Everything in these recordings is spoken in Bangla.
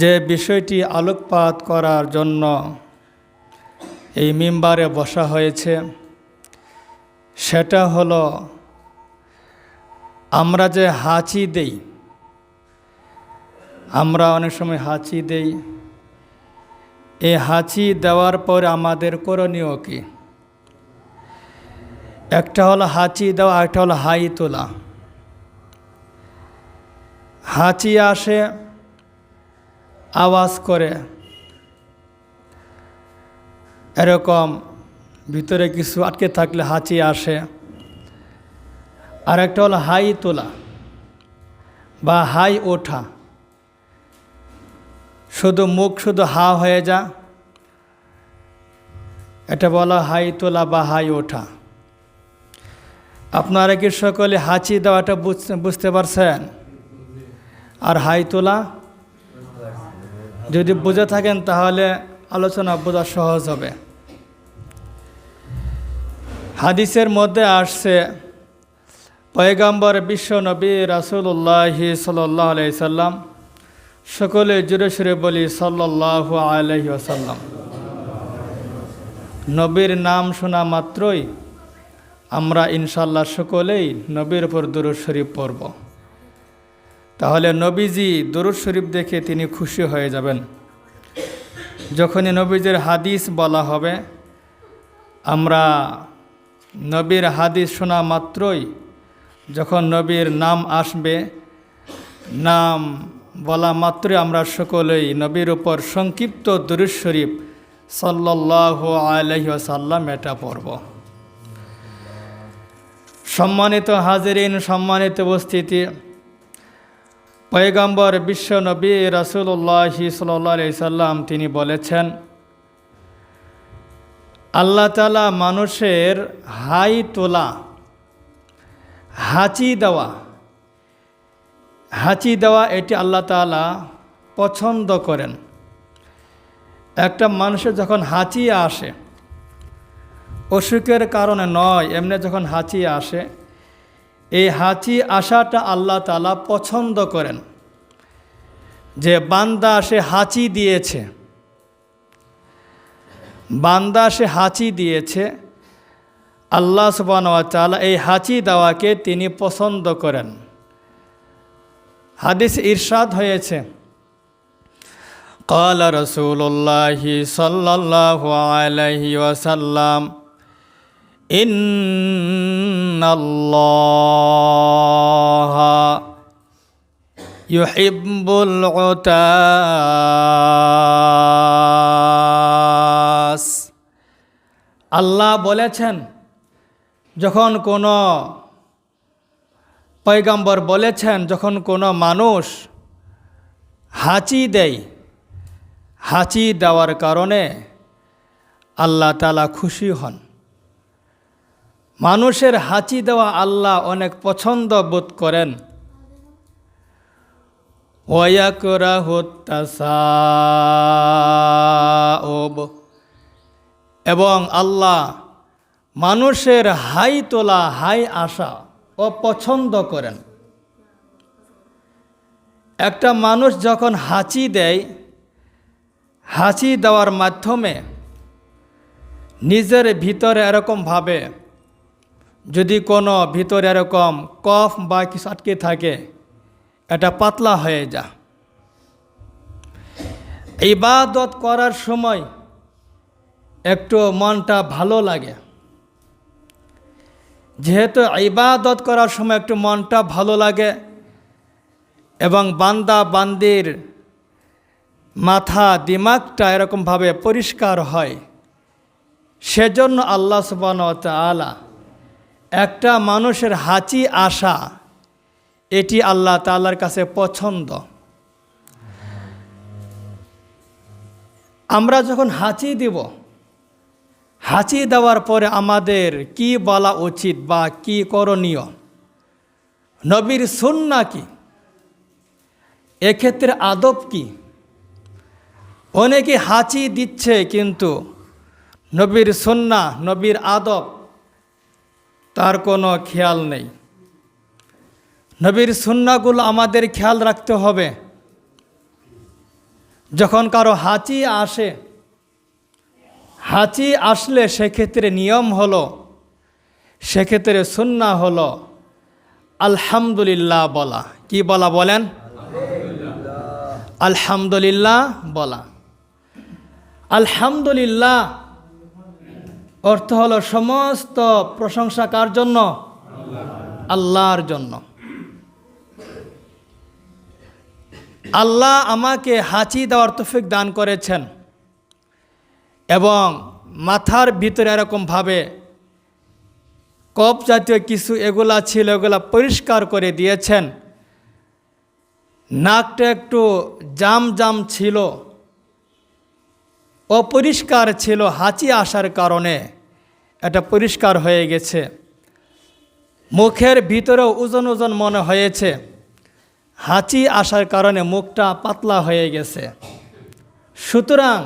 যে বিষয়টি আলোকপাত করার জন্য এই মিম্বারে বসা হয়েছে সেটা হলো আমরা যে হাঁচি দেই, আমরা অনেক সময় হাঁচি দেই। এই হাঁচি দেওয়ার পরে আমাদের করণীয় কি? একটা হলো হাঁচি দেওয়া, একটা হলো হাই তোলা। হাঁচি আসে, আওয়াজ করে, এরকম ভিতরে কিছু আটকে থাকলে হাঁচি আসে। আর একটা হলো হাই তোলা বা হাই ওঠা, শুধু মুখ শুধু হা হয়ে যা, এটা বলা হাই তোলা বা হাই ওঠা। আপনারা কি সকলে হাঁচি দেওয়াটা বুঝতে পারছেন? আর হাই তোলা যদি বুঝে থাকেন তাহলে আলোচনা বোঝা সহজ হবে। হাদিসের মধ্যে আসছে, পয়গম্বর বিশ্ব নবী রাসূলুল্লাহ সাল্লাল্লাহু আলাইহি সাল্লাম, সকলে জোরে সুরে বলি সাল্লাল্লাহু আলাইহি ওয়াসাল্লাম। নবীর নাম শোনা মাত্রই আমরা ইনশাআল্লাহ সকলেই নবীর উপর দুরূদ শরীফ পড়ব। তাহলে নবীজি দুরূদ শরীফ দেখে তিনি খুশি হয়ে যাবেন। যখনই নবীজির হাদিস বলা হবে, আমরা নবীর হাদিস শোনা মাত্রই, যখন নবীর নাম আসবে, নাম বলা মাত্রই আমরা সকলেই নবীর উপর সংক্ষিপ্ত দুরূদ শরীফ সাল্লাল্লাহু আলাইহি ওয়াসাল্লাম এটা পড়ব। সম্মানিত হাজিরিন, সম্মানিত উপস্থিতি, পয়গম্বর বিশ্ব নবী রাসূলুল্লাহ সাল্লাল্লাহু আলাইহি সাল্লাম তিনি বলেছেন, আল্লাহ তাআলা মানুষের হাই তোলা, হাঁচি দেওয়া এটি আল্লাহ তাআলা পছন্দ করেন। একটা মানুষের যখন হাঁচি আসে, অসুখের কারণে নয়, এমনি যখন হাঁচি আসে, এই হাঁচি আসাটা আল্লাহ তাআলা পছন্দ করেন। যে বান্দা সে হাঁচি দিয়েছে, আল্লাহ সুবহানাহু ওয়া তাআলা এই হাঁচি দেওয়াকে তিনি পছন্দ করেন। হাদিস ইরশাদ হয়েছে, ক্বালা রাসূলুল্লাহ সাল্লাল্লাহু আলাইহি ওয়াসাল্লাম, ইন্নাল্লাহা ইউহিব্বুল উতাস। আল্লাহ বলেছেন, যখন কোনো পয়গম্বর বলেছেন, যখন কোনো মানুষ হাঁচি দেয়, হাঁচি দেওয়ার কারণে আল্লাহ তাআলা খুশি হন। মানুষের হাঁচি দেওয়া আল্লাহ অনেক পছন্দ বোধ করেন। ওয়ায়াকরাহুত তাসাউব, এবং আল্লাহ মানুষের হাই তোলা, হাই আসা অপছন্দ করেন। একটা মানুষ যখন হাঁচি দেয়, হাঁচি দেওয়ার মাধ্যমে নিজের ভিতরে এরকম ভাবে, যদি কোনো ভিতরে এরকম কফ বা কিছু আটকে থাকে, এটা পাতলা হয়ে যায়। ইবাদত করার সময় একটু মনটা ভালো লাগে। যেহেতু ইবাদত করার সময় একটু মনটা ভালো লাগে এবং বান্দা বান্দির মাথা দিমাগটা এরকমভাবে পরিষ্কার হয়, সেজন্য আল্লাহ সুবহানাহু ওয়া তাআলা একটা মানুষের হাঁচি আসা, এটি আল্লাহ তাআলার কাছে পছন্দ। আমরা যখন হাঁচি দিব, হাঁচি দেওয়ার পরে আমাদের কি বলা উচিত বা কি করণীয়, নবীর সুন্নাহ কি, এক্ষেত্রে আদব কি? অনেকে হাঁচি দিচ্ছে কিন্তু নবীর সুন্নাহ, নবীর আদব তার কোনো খেয়াল নেই। নবীর সুন্নাহগুলো আমাদের খেয়াল রাখতে হবে। যখন কারো হাঁচি আসে, হাঁচি আসলে সেক্ষেত্রে নিয়ম হলো, সেক্ষেত্রে সুন্নাহ হলো আলহামদুলিল্লাহ বলা। কি বলা বলেন? আলহামদুলিল্লাহ বলা। আলহামদুলিল্লাহ অর্থ হলো সমস্ত প্রশংসা কার জন্য? আল্লাহর জন্য। আল্লাহ আমাকে হাঁচি দেওয়ার তৌফিক দান করেছেন এবং মাথার ভিতরে এরকমভাবে কফ জাতীয় কিছু এগুলা ছিল, এগুলা পরিষ্কার করে দিয়েছেন। নাকটা একটু জাম জাম ছিল, অপরিষ্কার ছিল, হাঁচি আসার কারণে এটা পরিষ্কার হয়ে গেছে। মুখের ভিতরেও ওজন ওজন মনে হয়েছে, হাঁচি আসার কারণে মুখটা পাতলা হয়ে গেছে। সুতরাং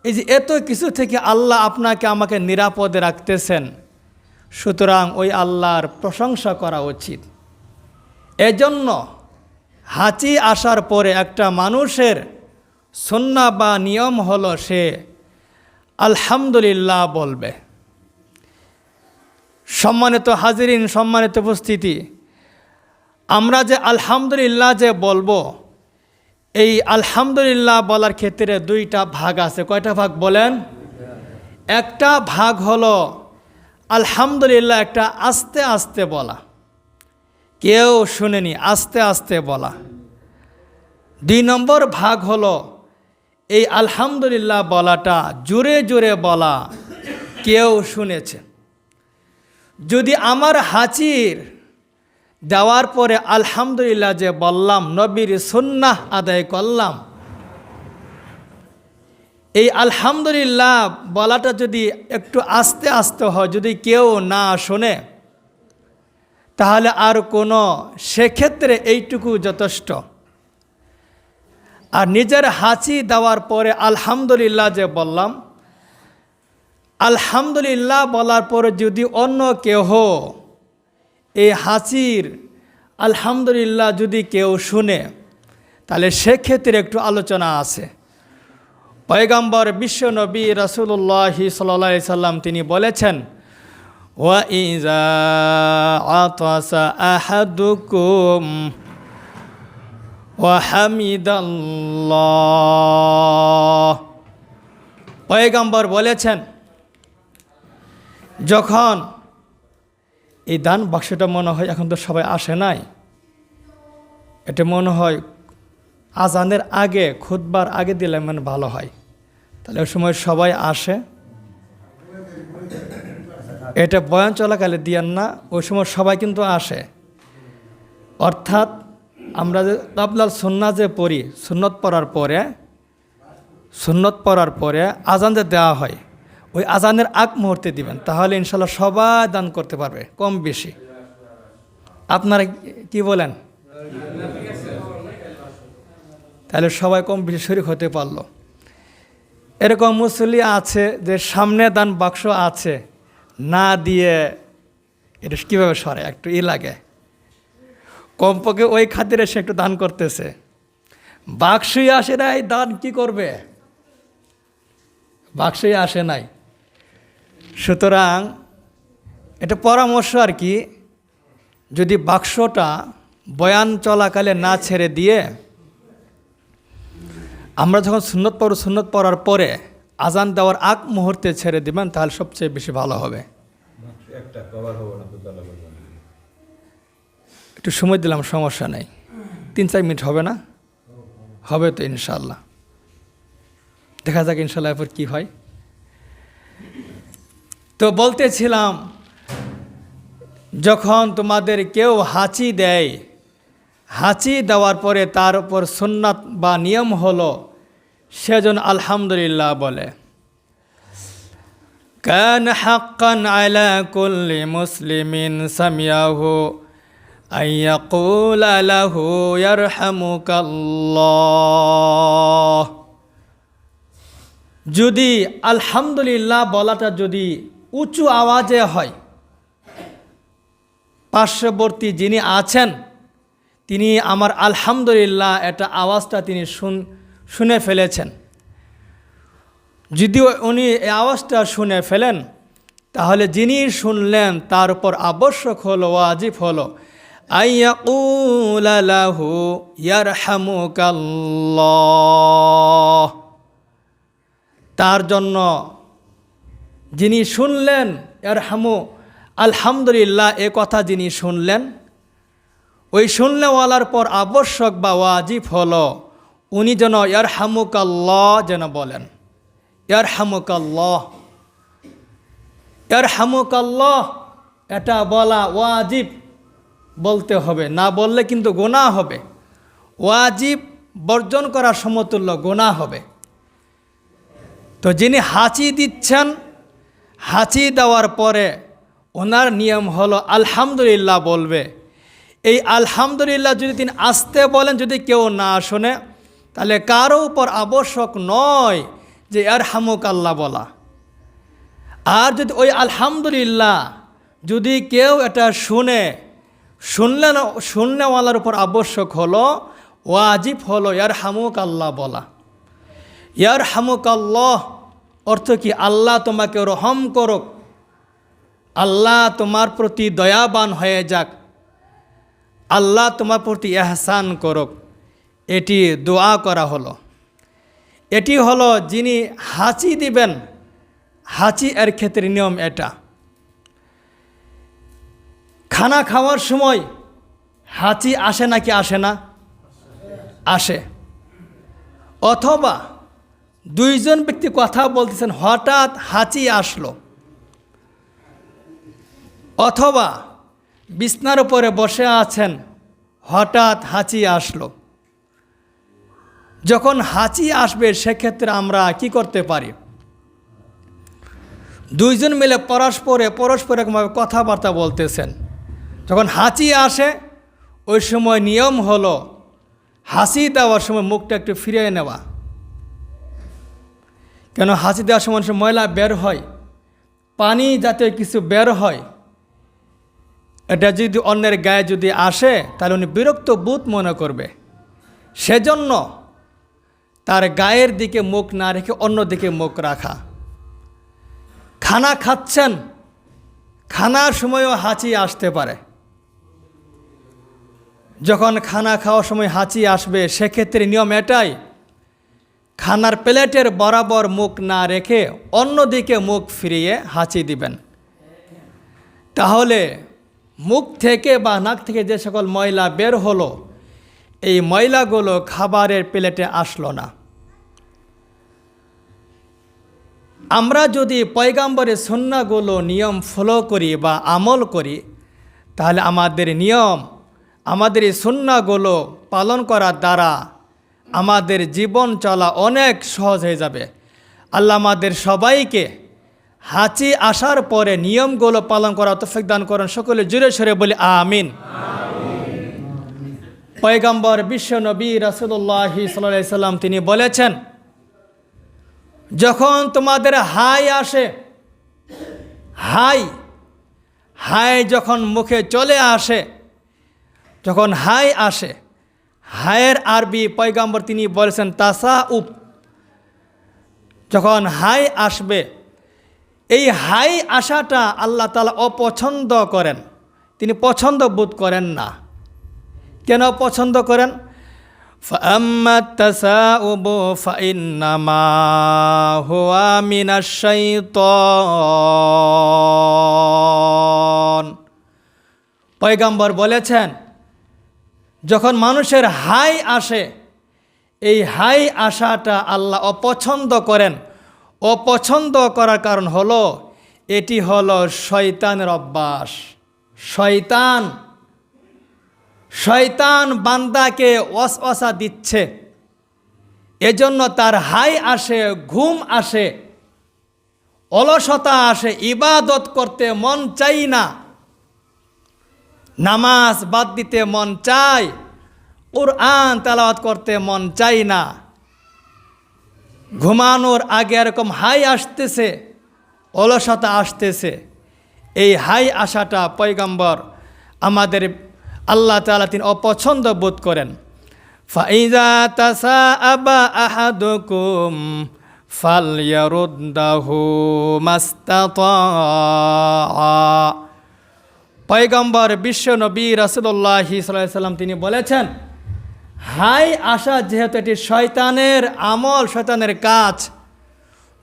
এই যে এত কিছু থেকে আল্লাহ আপনাকে আমাকে নিরাপদে রাখতেছেন, সুতরাং ওই আল্লাহর প্রশংসা করা উচিত। এজন্য হাঁচি আসার পরে একটা মানুষের সুন্নাহ বা নিয়ম হলো সে আলহামদুলিল্লাহ বলবে। সম্মানিত হাজিরিন, সম্মানিত উপস্থিতি, আমরা যে আলহামদুলিল্লাহ যে বলবো, এই আলহামদুলিল্লাহ বলার ক্ষেত্রে দুইটা ভাগ আছে। কয়টা ভাগ বলেন? একটা ভাগ হলো আলহামদুলিল্লাহ একটা আস্তে আস্তে বলা, কেউ শুনেনি, আস্তে আস্তে বলা। 2 নম্বর ভাগ হলো এই আলহামদুলিল্লাহ বলাটা জোরে জোরে বলা, কেউ শুনেছে। যদি আমার হাঁচির দেওয়ার পরে আলহামদুলিল্লাহ যে বললাম, নবীর সুন্নাহ আদায় করলাম, এই আলহামদুলিল্লাহ বলাটা যদি একটু আস্তে আস্তে হয়, যদি কেউ না শোনে, তাহলে আর কোনো, সেক্ষেত্রে এইটুকু যথেষ্ট। আর নিজের হাঁচি দেওয়ার পরে আলহামদুলিল্লাহ যে বললাম, আলহামদুলিল্লাহ বলার পরে যদি অন্য কেহ এই হাঁচির আলহামদুলিল্লাহ যদি কেউ শুনে, তাহলে সেক্ষেত্রে একটু আলোচনা আছে। পয়গম্বর বিশ্বনবী রাসূলুল্লাহ সাল্লাল্লাহু আলাইহি সাল্লাম তিনি বলেছেন, ওয়া ইযা আতাসা আহাদুকুম ওয়া হামিদাল্লাহ। পয়গম্বর বলেছেন, যখন এই দান বাক্সটা মনে হয় এখন তো সবাই আসে নাই, এটা মনে হয় আজানের আগে, খুতবার আগে দিলে মানে ভালো হয়, তাহলে ওই সময় সবাই আসে। এটা বয়ান চলাকালে দিয়েন না, ওই সময় সবাই কিন্তু আসে। অর্থাৎ আমরা যে তাবলাল সুন্নাহ যে পড়ি, সুন্নত পড়ার পরে আজান যে দেওয়া হয়, ওই আজানের আগ মুহূর্তে দিবেন, তাহলে ইনশাল্লাহ সবাই দান করতে পারবে, কম বেশি। আপনারা কি বলেন? তাহলে সবাই কম বেশি শরীক হতে পারলো। এরকম মুসল্লি আছে যে সামনে দান বাক্স আছে, না দিয়ে এটা কীভাবে সরে, একটু লাগে, কমপক্ষে ওই খাতিরে সে একটু দান করতেছে। বাক্সই আসে নাই, দান কি করবে? বাক্সই আসে নাই। সুতরাং এটা পরামর্শ আর কি, যদি বাক্সটা বয়ান চলাকালে না ছেড়ে দিয়ে আমরা যখন সুন্নত পড়ার পরে আজান দেওয়ার আগ মুহূর্তে ছেড়ে দিবেন, তাহলে সবচেয়ে বেশি ভালো হবে। একটু সময় দিলাম, সমস্যা নেই, 3-4 মিনিট হবে না? হবে তো ইনশাল্লাহ, দেখা যাক ইনশাল্লাহ এরপর কী হয়। তো বলতেছিলাম, যখন তোমাদের কেউ হাঁচি দেয়, হাঁচি দেওয়ার পরে তার উপর সুন্নাত বা নিয়ম হলো সেজন্য আলহামদুলিল্লাহ বলে। কান হাক্কান আলা কুল্লি মুসলিমিন সামিয়াহু আইয়াকুলা লাহু ইয়ারহামুকাল্লাহ। যদি আলহামদুলিল্লাহ বলাটা যদি উঁচু আওয়াজে হয়, পার্শ্ববর্তী যিনি আছেন তিনি আমার আলহামদুলিল্লাহ এটা আওয়াজটা তিনি শুনে ফেলেছেন। যদি উনি এই আওয়াজটা শুনে ফেলেন, তাহলে যিনি শুনলেন তার উপর আবশ্যক হলো, ওয়াজিব হলো আইয়াকুলা লাহু ইয়ারহামুকাল্লাহ। তার জন্য যিনি শুনলেন ইয়ারহামু আলহামদুলিল্লাহ এ কথা যিনি শুনলেন, ওই শুনলেওয়ালার পর আবশ্যক বা ওয়াজিব হলো উনি যেন ইয়ারহামুকাল্লাহ যেন বলেন, ইয়ারহামুকাল্লাহ, ইয়ারহামুকাল্লাহ এটা বলা ওয়াজিব, বলতে হবে, না বললে কিন্তু গুনাহ হবে। ওয়াজিব বর্জন করার সমতুল্য গুনাহ হবে। তো যিনি হাঁচি দিচ্ছেন, হাঁচি দেওয়ার পরে ওনার নিয়ম হলো আলহামদুলিল্লাহ বলবে। এই আলহামদুলিল্লাহ যদি তিনি আসতে বলেন, যদি কেউ না শোনে, তাহলে কারো উপর আবশ্যক নয় যে ইয়ারহামুকাল্লাহ বলা। আর যদি ওই আলহামদুলিল্লাহ যদি কেউ এটা শুনলেওয়ালার উপর আবশ্যক হলো, ওয়াজিব হলো ইয়ারহামুকাল্লাহ বলা। ইয়ারহামুকাল্লাহ অর্থ কি? আল্লাহ তোমাকে রহম করুক, আল্লাহ তোমার প্রতি দয়াবান হয়ে যাক, আল্লাহ তোমার প্রতি ইহসান করুক, এটি দোয়া করা হলো। এটি হলো যিনি হাঁচি দিবেন, হাঁচি এর ক্ষেত্রে নিয়ম এটা। খানা খাওয়ার সময় হাঁচি আসে নাকি আসে না? আসে। অথবা দুইজন ব্যক্তি কথা বলতেছেন, হঠাৎ হাঁচি আসলো, অথবা বিছনার উপরে বসে আছেন, হঠাৎ হাঁচি আসলো। যখন হাঁচি আসবে সেক্ষেত্রে আমরা কি করতে পারি? দুইজন মিলে পরস্পর কথাবার্তা বলতেছেন, যখন হাঁচি আসে ওই সময় নিয়ম হলো হাসি দেওয়ার সময় মুখটা একটু ফিরিয়ে নেওয়া। কেন হাসি দেওয়ার সময় ময়লা বের হয়, পানি জাতীয় কিছু বের হয়, এটা যদি অন্যের গায়ে যদি আসে তাহলে উনি বিরক্ত বোধ মনে করবে। সেজন্য তার গায়ের দিকে মুখ না রেখে অন্য দিকে মুখ রাখা। খানা খাচ্ছেন, খানার সময়ও হাঁচি আসতে পারে। যখন খানা খাওয়ার সময় হাঁচি আসবে সেক্ষেত্রে নিয়ম এটাই, খানার প্লেটের বরাবর মুখ না রেখে অন্যদিকে মুখ ফিরিয়ে হাঁচি দিবেন। তাহলে মুখ থেকে বা নাক থেকে যে সকল ময়লা বের হলো, এই ময়লাগুলো খাবারের প্লেটে আসলো না। আমরা যদি পয়গাম্বরের সুন্নাহগুলো নিয়ম ফলো করি বা আমল করি, তাহলে আমাদের নিয়ম, আমাদের এই সুন্নাহগুলো পালন করার দ্বারা আমাদের জীবন চলা অনেক সহজ হয়ে যাবে। আল্লাহ আমাদের সবাইকে হাঁচি আসার পরে নিয়মগুলো পালন করা তৌফিক দান করেন। সকলে জোরে সরে বলি আমিন। পয়গম্বর বিশ্ব নবী রাসূলুল্লাহ সাল্লাল্লাহু আলাইহি সাল্লাম তিনি বলেছেন, যখন তোমাদের হাই আসে, হাই যখন মুখে চলে আসে, যখন হাই আসে, হায়ের আরবি পয়গম্বর তিনি বলেছেন তাসাউব। যখন হাই আসবে, এই হাই আসাটা আল্লাহ তাআলা অপছন্দ করেন, তিনি পছন্দ বোধ করেন না। কেন পছন্দ করেন? ফাআম্মা তাসাউবু ফাইন্নামা হুয়া মিনাশ শাইতান। পয়গম্বর বলেছেন, যখন মানুষের হাই আসে, এই হাই আসাটা আল্লাহ অপছন্দ করেন। অপছন্দ করার কারণ হলো এটি হলো শয়তানের অভ্যাস। শয়তান বান্দাকে ওয়াসওয়াসা দিচ্ছে, এজন্য তার হাই আসে, ঘুম আসে, অলসতা আসে, ইবাদত করতে মন চাই না, নামাজ বাদ দিতে মন চায়, কুরআন তেলাওয়াত করতে মন চাই না। ঘুমানোর আগে এরকম হাই আসতেছে, অলসতা আসতেছে। এই হাই আসাটা পয়গম্বর আমাদের আল্লাহ তাআলা তিনি অপছন্দ বোধ করেন। ফাইজা তাসাআবা আহাদুকুম ফালইয়ারুদ্দাহু মাস্তাতা। পয়গম্বর বিশ্ব নবী রাসূলুল্লাহ সাল্লাল্লাহু আলাইহি সাল্লাম তিনি বলেছেন, হাই আসা যেহেতু এটি শয়তানের আমল, শয়তানের কাজ,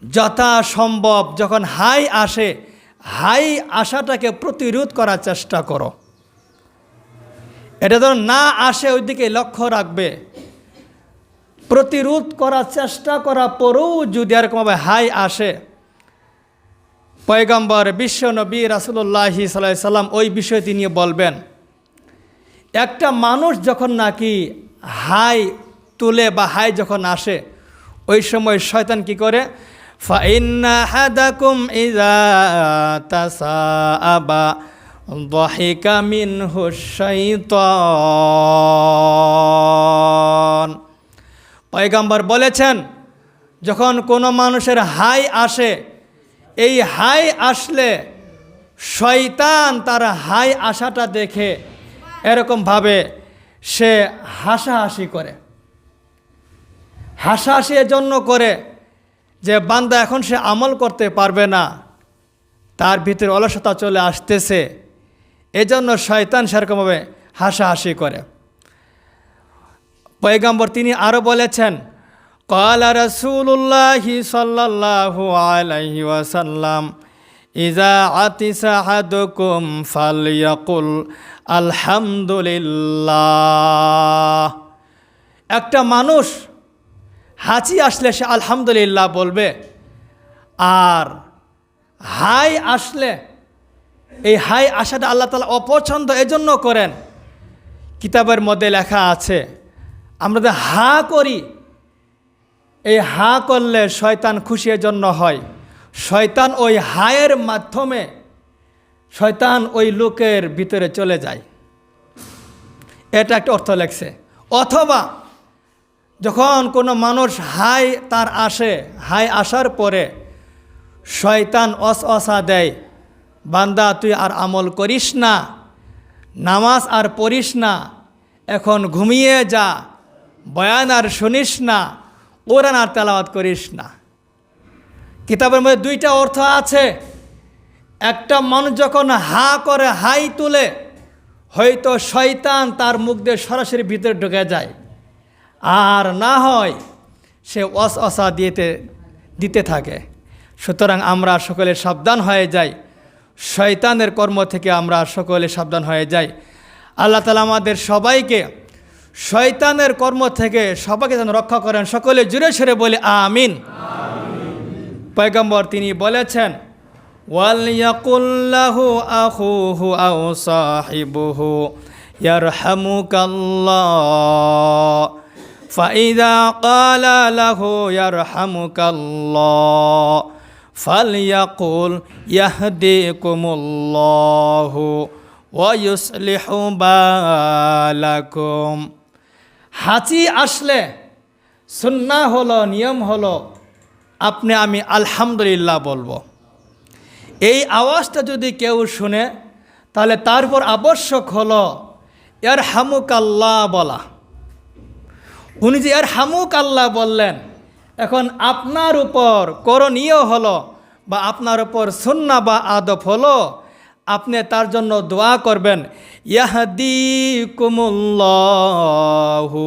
যথাসম্ভব যখন হাই আসে, হাই আসাটাকে প্রতিরোধ করার চেষ্টা করো। এটা যেন না আসে ওই দিকে লক্ষ্য রাখবে। প্রতিরোধ করার চেষ্টা করার পরেও যদি এরকমভাবে হাই আসে, পয়গম্বর বিশ্ব নবী রাসূলুল্লাহ সাল্লাল্লাহু আলাইহি সাল্লাম ওই বিষয়ে তিনি বলবেন, একটা মানুষ যখন নাকি হাই তুলে বা হাই যখন আসে, ওই সময় শয়তান কি করে, ফাইন্না আহাদাকুম ইযা তাসাআবা যাহিকা মিনহু শাইতান। পয়গম্বর বলেছেন, যখন কোনো মানুষের হাই আসে, এই হাই আসলে শয়তান তার হাই আসাটা দেখে এরকমভাবে সে হাসাহাসি করে। হাসাহাসি এজন্য করে যে বান্দা এখন সে আমল করতে পারবে না, তার ভিতরে অলসতা চলে আসতেছে, এজন্য শয়তান সেরকমভাবে হাসাহাসি করে। পয়গম্বর তিনি আরও বলেছেন, ক্বালা রাসূলুল্লাহি সাল্লাল্লাহু আলাইহি ওয়াসাল্লাম, ইযা আতিসা আহাদুকুম ফালইয়াকুল আলহামদুলিল্লাহ। একটা মানুষ হাঁচি আসলে সে আলহামদুলিল্লাহ বলবে, আর হাই আসলে, এই হাই আসাটা আল্লাহ তাআলা অপছন্দ এজন্য করেন। কিতাবের মধ্যে লেখা আছে, আমরা যে হা করি, এই হা করলে শয়তান খুশি এজন্য হয়, শয়তান ওই হায়ের মাধ্যমে শয়তান ওই লোকের ভিতরে চলে যায়। এটা একটা অর্থ লেখছে। অথবা যখন কোনো মানুষ হাই তার আসে, হাই আসার পরে শয়তান ওয়াসওয়াসা দেয়, বান্দা তুই আর আমল করিস না, নামাজ আর পড়িস না, এখন ঘুমিয়ে যা, বয়ান আর শুনিস না, কোরআন আর তেলাওয়াত করিস না। কিতাবের মধ্যে দুইটা অর্থ আছে। একটা মানুষ যখন হা করে, হাই তুলে, হয়তো শয়তান তার মুখ দিয়ে সরাসরি ভিতরে ঢুকে যায়, আর না হয় সে ওয়াসওয়াসা দিতে থাকে। সুতরাং আমরা সকলে সাবধান হয়ে যাই, শয়তানের কর্ম থেকে আমরা সকলে সাবধান হয়ে যাই। আল্লাহ তাআলা আমাদের সবাইকে শয়তানের কর্ম থেকে সবাইকে যেন রক্ষা করেন। সকলে জুড়ে সরে বলে আমিন। পয়গম্বর তিনি বলেছেন, ওয়ালিয়াকুল্লাহু আখুহু আও সাহিবুহু ইয়ারহামুকাল্লাহ ফাইদা ক্বালা লাহু ইয়ারহামুকাল্লাহ ফালইয়াকুল ইয়াহদিকুমুল্লাহু ওয়া ইউসলিহু বালাকুম। হাঁচি আসলে সুন্নাহ হলো, নিয়ম হলো, আমি আলহামদুলিল্লাহ বলবো। এই আওয়াজটা যদি কেউ শুনে, তাহলে তারপর আবশ্যক হলো ইয়ারহামুকাল্লাহ বলা। উনি যে ইয়ারহামুকাল্লাহ বললেন, এখন আপনার উপর করণীয় হলো, বা আপনার উপর সুন্নাহ বা আদব হলো, আপনি তার জন্য দোয়া করবেন, ইয়াহদিকুমুল্লাহু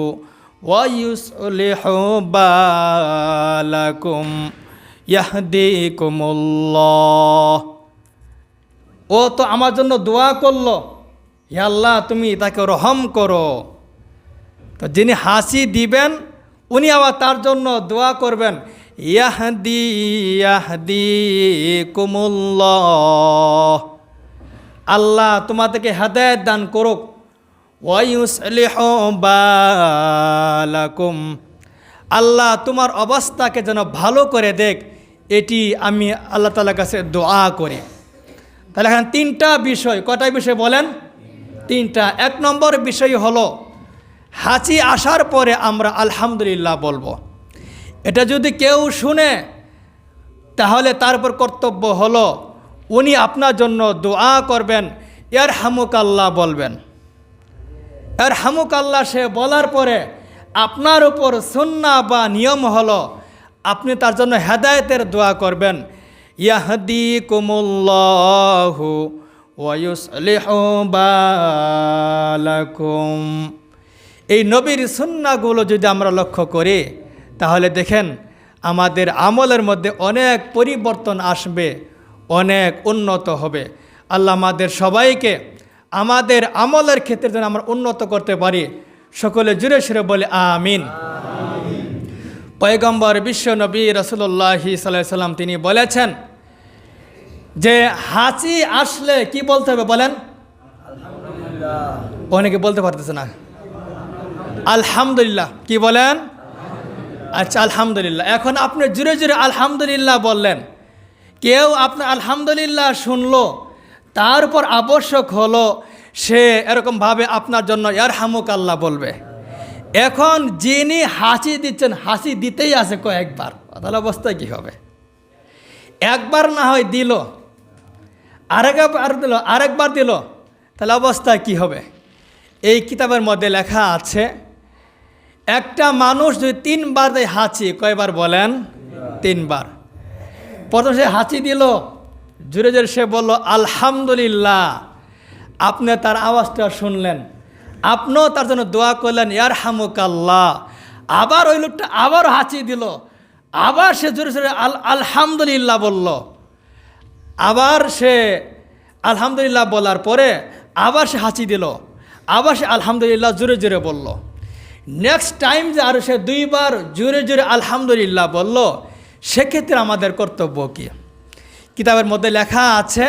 ওয়া ইউসলিহু বালাকুম, ইয়াহদিকুমুল্লাহ। ও তো আমার জন্য দোয়া করলো, হে আল্লাহ তুমি তাকে রহম করো। তো যিনি হাসি দিবেন উনি আবার তার জন্য দোয়া করবেন, ইয়াহদিকুমুল্লাহ, আল্লাহ তোমাদেরকে হেদায়েত দান করুক, ওয়া ইউসলিহু বালাকুম, আল্লাহ তোমার অবস্থাকে যেন ভালো করে দেখ। এটি আমি আল্লাহ তাআলার কাছে দোয়া করি। তাহলে এখানে তিনটা বিষয়, কয়টা বিষয় বলেন? তিনটা। এক নম্বর বিষয় হলো হাঁচি আসার পরে আমরা আলহামদুলিল্লাহ বলবো। এটা যদি কেউ শুনে, তাহলে তার উপর কর্তব্য হলো উনি আপনার জন্য দোয়া করবেন, ইয়ারহামুকাল্লাহ বলবেন। ইয়ারহামুকাল্লাহ সে বলার পরে আপনার উপর সুন্নাহ বা নিয়ম হলো আপনি তার জন্য হেদায়েতের দোয়া করবেন, ইয়াহদিকুমুল্লাহু ওয়া ইউসলিহু বালাকুম। এই নবীর সুন্নাহগুলো যদি আমরা লক্ষ্য করি তাহলে দেখেন আমাদের আমলের মধ্যে অনেক পরিবর্তন আসবে, অনেক উন্নত হবে। আল্লাহ আমাদের সবাইকে আমাদের আমলের ক্ষেত্রে যেন আমরা উন্নত করতে পারি, সকলে জুড়ে সুরে বলে আমিন। পয়গম্বর বিশ্ব নবী রাসূলুল্লাহ সাল্লাল্লাহু আলাইহি সাল্লাম তিনি বলেছেন যে হাঁচি আসলে কি বলতে হবে বলেন? আলহামদুলিল্লাহ। অনেকে বলতে পারতেছে না আলহামদুলিল্লাহ, কি বলেন? আচ্ছা আলহামদুলিল্লাহ। এখন আপনি জুড়ে জুড়ে আলহামদুলিল্লাহ বললেন, কেউ আপনার আলহামদুলিল্লাহ শুনলো, তারপর আবশ্যক হলো সে এরকমভাবে আপনার জন্য ইয়ারহামুকাল্লাহ বলবে। এখন যিনি হাসি দিচ্ছেন, হাসি দিতেই আছে কয়েকবার, তাহলে অবস্থা কী হবে? একবার না হয় দিল, আরেকবার দিল, তাহলে অবস্থা কি হবে? এই কিতাবের মধ্যে লেখা আছে একটা মানুষ যদি 3 বার দেয় হাঁচি, কয়বার বলেন? 3 বার। প্রথম সে হাঁচি দিল, জোরে জোরে সে বলল আলহামদুলিল্লাহ, আপনি তার আওয়াজটা শুনলেন, আপনিও তার জন্য দোয়া করলেন ইয়ারহামুকাল্লাহ। আবার ওই লোকটা আবার হাঁচি দিল, আবার সে জোরে জোরে আলহামদুলিল্লাহ বলল। আবার সে আলহামদুলিল্লাহ বলার পরে আবার সে হাঁচি দিল, আবার সে আলহামদুলিল্লাহ জোরে জোরে বলল। নেক্সট টাইম যে আরও সে 2 বার জোরে জোরে আলহামদুলিল্লাহ বলল, সেক্ষেত্রে আমাদের কর্তব্য কী? কিতাবের মধ্যে লেখা আছে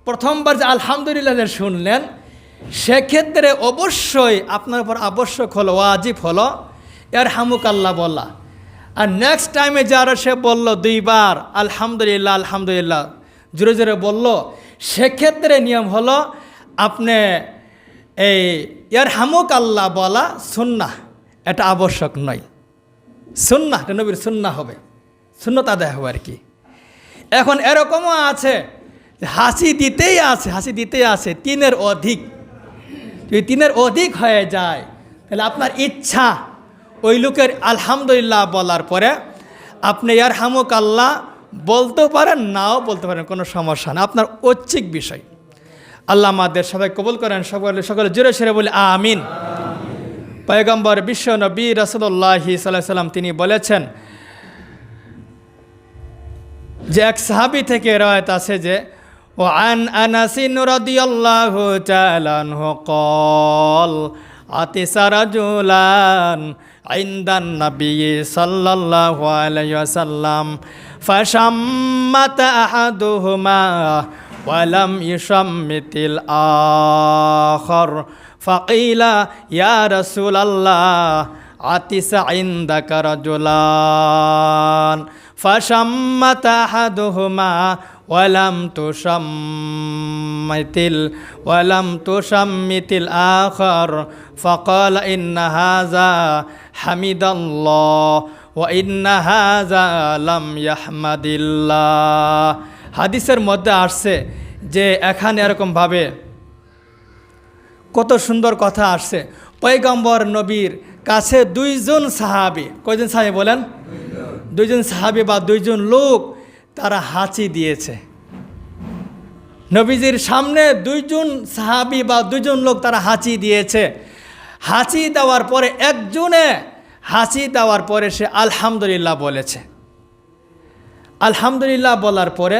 প্রথমবার যে আলহামদুলিল্লাহ শুনলেন, সেক্ষেত্রে অবশ্যই আপনার উপর আবশ্যক হলো, ওয়াজিব হলো ইয়ারহামুকাল্লাহ বলা। আর নেক্সট টাইমে যারা সে বলল 2 বার আলহামদুলিল্লাহ আলহামদুলিল্লাহ জোরে জোরে বলল, সেক্ষেত্রে নিয়ম হলো আপনি এই ইয়ারহামুকাল্লাহ বলা সুন্নাহ, এটা আবশ্যক নয়। সুন্নাহ, এটা নবীর সুন্নাহ হবে, সুন্নত আদায় হবে আর কি। এখন এরকমও আছে হাসি দিতেই আছে 3-এর অধিক। যদি 3-এর অধিক হয়ে যায় তাহলে আপনার ইচ্ছা ওই লোকের আলহামদুলিল্লাহ বলার পরে আপনি ইয়ারহামুকাল্লাহ বলতেও পারেন, নাও বলতে পারেন, কোনো সমস্যা না, আপনার ঐচ্ছিক বিষয়। আল্লাহ আমাদের সবাই কবুল করেন, সকলে জোরে সরে বলে আমিন। পয়গম্বর বিশ্ব নবী রাসূলুল্লাহ সাল্লাল্লাহু আলাইহি সাল্লাম তিনি বলেছেন যে এক সাহাবী থেকে রওয়ায়াত আছে যে ওয়ান আনাসিন রাদিয়াল্লাহু তাআলা আনহু قال আতিসা রাজুলান ইনদান নবী সাল্লাল্লাহু আলাইহি ওয়াসাল্লাম ফাশাম্মাতা আহাদুহুমা ওয়া লাম ইউশাম্মিতিল আখার ফাকিলা ইয়া রাসূলাল্লাহ আতিসা ইনদাকা রাজুলান ফাশাম্মাতা আহাদুহুমা ওয়ালাম তুশাম্মিতিল আখার ফাকালা ইন্না হাযা হামিদাল্লাহ ওয়া ইন্না হাযা লাম ইয়াহমাদিল্লাহ। হাদিসের মধ্যে আসছে যে এখানে এরকমভাবে কত সুন্দর কথা আসছে। পয়গম্বর নবীর কাছে 2 জন সাহাবী, কয়জন সাহাবী বলেন? 2 জন সাহাবী বা 2 জন লোক তারা হাঁচি দিয়েছে। নবীজির সামনে 2 জন সাহাবী বা 2 জন লোক তারা হাঁচি দিয়েছে। হাঁচি দেওয়ার পরে একজনে হাঁচি দেওয়ার পরে সে আলহামদুলিল্লাহ বলেছে। আলহামদুলিল্লাহ বলার পরে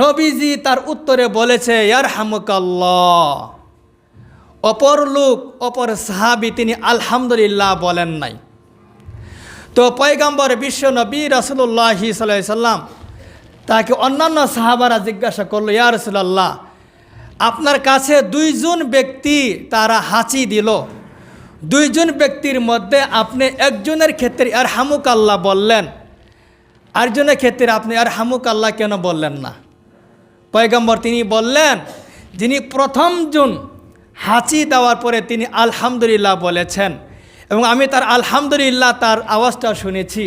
নবীজি তার উত্তরে বলেছে ইয়ারহামুকাল্লাহ। অপর সাহাবী তিনি আলহামদুলিল্লাহ বলেন নাই। তো পয়গম্বর বিশ্ব নবী রাসূলুল্লাহ সাল্লাল্লাহু আলাইহি সাল্লাম তাকে অন্যান্য সাহাবারা জিজ্ঞাসা করলো, ইয়া রাসূলুল্লাহ, আপনার কাছে 2 জন ব্যক্তি তারা হাঁচি দিল, 2 জন ব্যক্তির মধ্যে আপনি একজনের ক্ষেত্রে ইয়ারহামুকাল্লাহ বললেন, আরেকজনের ক্ষেত্রে আপনি ইয়ারহামুকাল্লাহ কেন বললেন না? পয়গম্বর তিনি বললেন, যিনি প্রথম জন হাঁচি দেওয়ার পরে তিনি আলহামদুলিল্লাহ বলেছেন এবং আমি তার আলহামদুলিল্লাহ তার আওয়াজটা শুনেছি,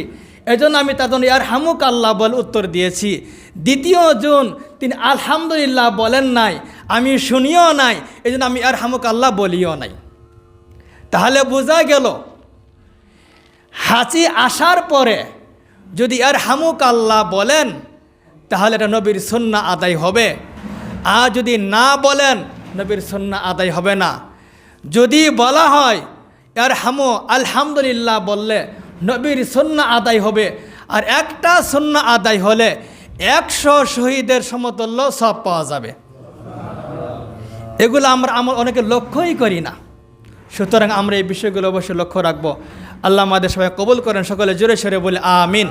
এজন্য আমি তার জন্য ইয়ারহামুকাল্লাহ বলে উত্তর দিয়েছি। দ্বিতীয় জন তিনি আলহামদুলিল্লাহ বলেন নাই, আমি শুনিও নাই, এজন্য আমি ইয়ারহামুকাল্লাহ বলিও নাই। তাহলে বোঝা গেল হাঁচি আসার পরে যদি ইয়ারহামুকাল্লাহ বলেন তাহলে এটা নবীর সুন্নাহ আদায় হবে, আর যদি না বলেন নবীর সুন্নাহ আদায় হবে না। যদি বলা হয় ইয়ারহামু আলহামদুলিল্লাহ বললে নবীর সুন্নাহ আদায় হবে, আর একটা সুন্নাহ আদায় হলে 100 শহীদের সমতুল্য সব পাওয়া যাবে। এগুলো আমরা অনেকে লক্ষ্যই করি না। সুতরাং আমরা এই বিষয়গুলো অবশ্যই লক্ষ্য রাখবো। আল্লাহ আমাদের সবাই কবুল করেন, সকলে জোরে সরে বলে আমিন।